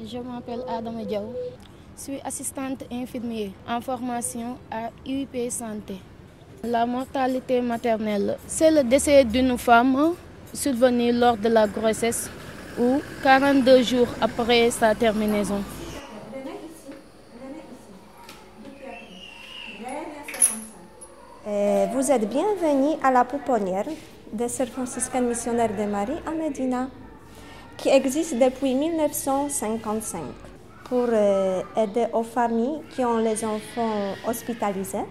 Je m'appelle Adama Diaw. Je suis assistante infirmière en formation à UIP Santé. La mortalité maternelle, c'est le décès d'une femme survenu lors de la grossesse ou 42 jours après sa terminaison. Vous êtes bienvenus à la pouponnière des Sœurs franciscaines missionnaires de Marie à Médina, qui existe depuis 1955 pour aider aux familles qui ont les enfants hospitalisés.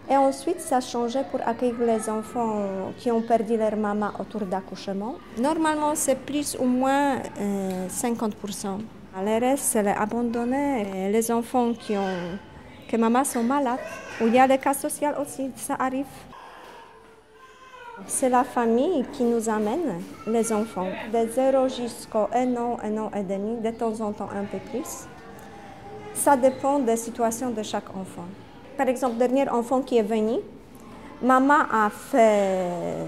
Et ensuite, ça a changé pour accueillir les enfants qui ont perdu leur maman autour d'accouchement. Normalement, c'est plus ou moins 50%. Le reste, c'est abandonné. Les enfants que maman sont malades, ou il y a des cas sociaux aussi, ça arrive. C'est la famille qui nous amène les enfants, de 0 jusqu'à 1 an et demi, de temps en temps un peu plus. Ça dépend des situations de chaque enfant. Par exemple, le dernier enfant qui est venu, maman a fait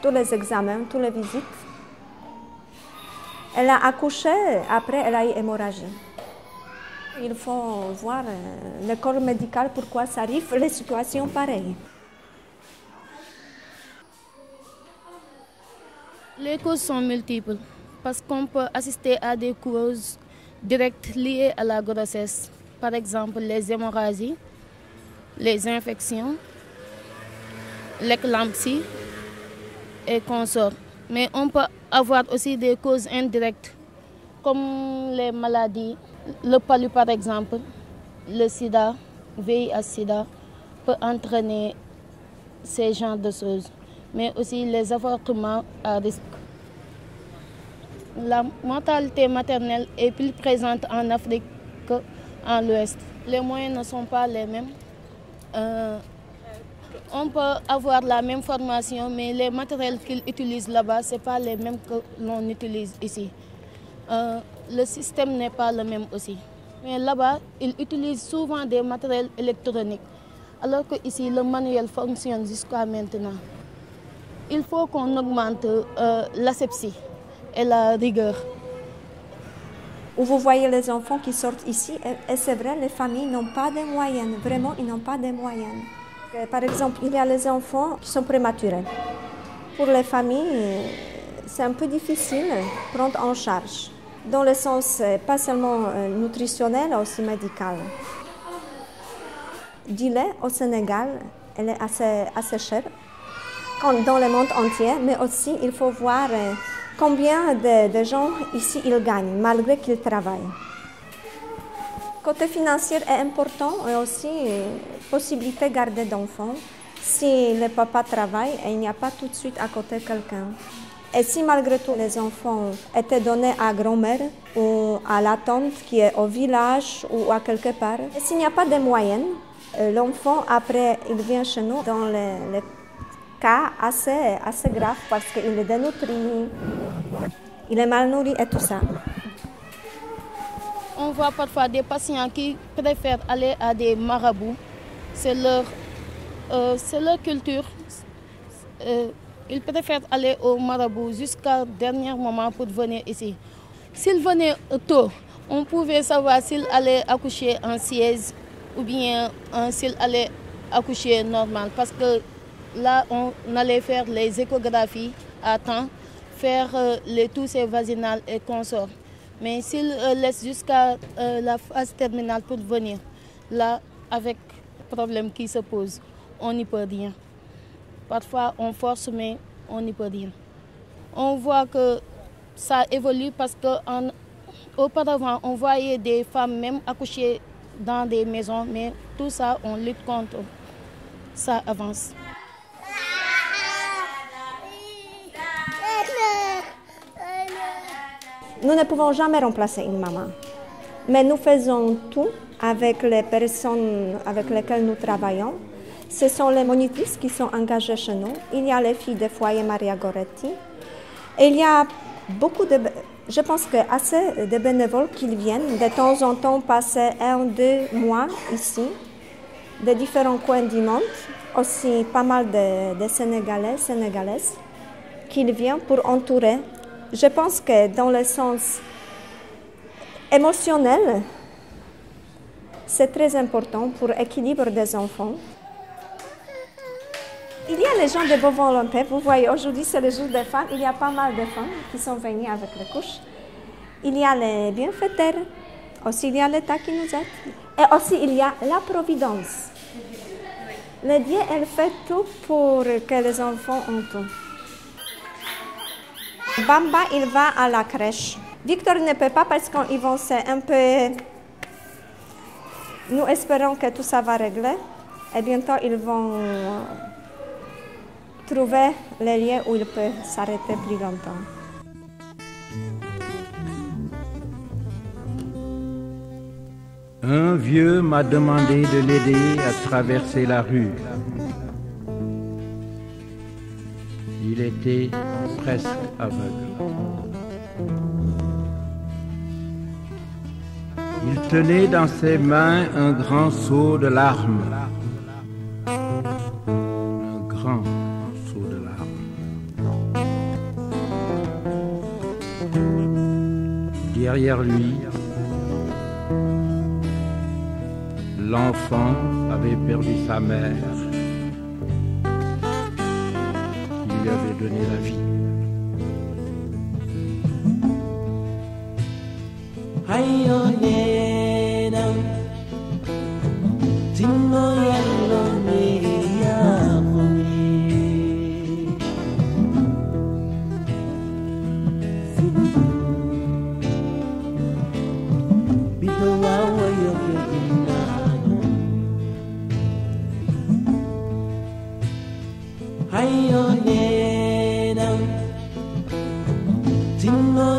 tous les examens, toutes les visites. Elle a accouché, après elle a eu hémorragie. Il faut voir le corps médical, pourquoi ça arrive, les situations pareilles. Les causes sont multiples parce qu'on peut assister à des causes directes liées à la grossesse. Par exemple, les hémorragies, les infections, l'éclampsie et consorts. Mais on peut avoir aussi des causes indirectes comme les maladies, le palu par exemple, le sida, VIH-sida peut entraîner ces genres de choses, mais aussi les avortements à risque. La mortalité maternelle est plus présente en Afrique qu'en l'Ouest. Les moyens ne sont pas les mêmes. On peut avoir la même formation, mais les matériels qu'ils utilisent là-bas, ce n'est pas les mêmes que l'on utilise ici. Le système n'est pas le même aussi. Mais là-bas, ils utilisent souvent des matériels électroniques, alors qu'ici, le manuel fonctionne jusqu'à maintenant. Il faut qu'on augmente l'asepsie et la rigueur. Où vous voyez les enfants qui sortent ici, et c'est vrai, les familles n'ont pas de moyens, vraiment, ils n'ont pas de moyens. Par exemple, il y a les enfants qui sont prématurés. Pour les familles, c'est un peu difficile de prendre en charge, dans le sens pas seulement nutritionnel, mais aussi médical. Du lait au Sénégal, elle est assez chère, comme dans le monde entier, mais aussi il faut voir combien de gens ici ils gagnent, malgré qu'ils travaillent. Côté financier est important et aussi possibilité de garder d'enfants. Si le papa travaille, il n'y a pas tout de suite à côté quelqu'un. Et si malgré tout les enfants étaient donnés à grand-mère ou à la tante qui est au village ou à quelque part, et s'il n'y a pas de moyens, l'enfant après il vient chez nous dans le cas assez grave parce qu'il est dénutri, il est mal nourri et tout ça. On voit parfois des patients qui préfèrent aller à des marabouts. C'est leur culture. Ils préfèrent aller au marabout jusqu'au dernier moment pour venir ici. S'ils venaient tôt, on pouvait savoir s'ils allaient accoucher en siège ou bien s'ils allaient accoucher normal. Parce que là, on allait faire les échographies à temps, faire les toussées vaginales et consorts. Mais s'ils laissent jusqu'à la phase terminale pour venir, là, avec le problème qui se pose, on n'y peut rien. Parfois, on force, mais on n'y peut rien. On voit que ça évolue parce qu'auparavant, on voyait des femmes même accoucher dans des maisons, mais tout ça, on lutte contre. Ça avance. Nous ne pouvons jamais remplacer une maman, mais nous faisons tout avec les personnes avec lesquelles nous travaillons. Ce sont les monitrices qui sont engagées chez nous. Il y a les filles du foyer Maria Goretti. Et il y a beaucoup je pense que assez de bénévoles qui viennent de temps en temps passer 1 ou 2 mois ici, de différents coins du monde. Aussi pas mal de Sénégalais, Sénégalaises qui viennent pour entourer. Je pense que dans le sens émotionnel, c'est très important pour l'équilibre des enfants. Il y a les gens de bonne volonté. Vous voyez, aujourd'hui, c'est le jour des femmes. Il y a pas mal de femmes qui sont venues avec les couches. Il y a les bienfaiteurs. Aussi, il y a l'État qui nous aide. Et aussi, il y a la providence. Le Dieu, elle fait tout pour que les enfants ont tout. Bamba, il va à la crèche. Victor ne peut pas parce qu'ils vont c'est un peu... Nous espérons que tout ça va régler. Et bientôt, ils vont trouver les lieux où il peut s'arrêter plus longtemps. Un vieux m'a demandé de l'aider à traverser la rue. Il était presque aveugle. Il tenait dans ses mains un grand seau de larmes. Un grand seau de larmes. Derrière lui, l'enfant avait perdu sa mère, qui lui avait donné la vie. Tingo